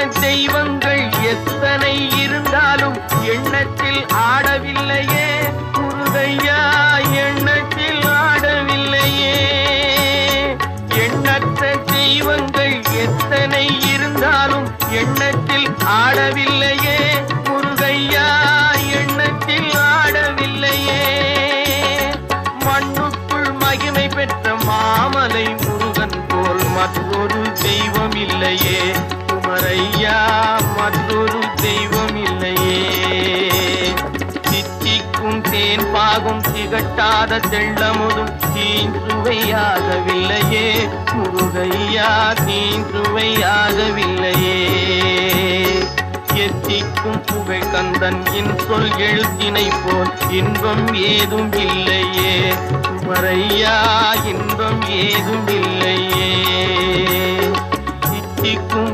தெய்வங்கள் எத்தனை இருந்தாலும் எண்ணத்தில் ஆடவில்லையே முருகையா, எண்ணத்தில் ஆடவில்லையே. எண்ணற்ற தெய்வங்கள் எத்தனை இருந்தாலும் எண்ணத்தில் ஆடவில்லையே முருகையா, எண்ணத்தில் ஆடவில்லையே. மண்ணுக்குள் மகிமை பெற்ற மாமலை முருகன் போல் மற்றொரு தெய்வம் இல்லையே குமரையா, மற்றொரு தெய்வம் இல்லையே. தித்திக்கும் தேன் பாகும் திகட்டாத தெள்ளமுதும் தீஞ்சுவையாகவில்லையே முருகையா, தீஞ்சுவையாகவில்லையே. எத்திக்கும் புகழ் கந்தன் சொல் எழுத்தினை போல் இன்பம் ஏதும் இல்லையே குமரையா, இன்பம் ஏதும் இல்லையே. தித்திக்கும்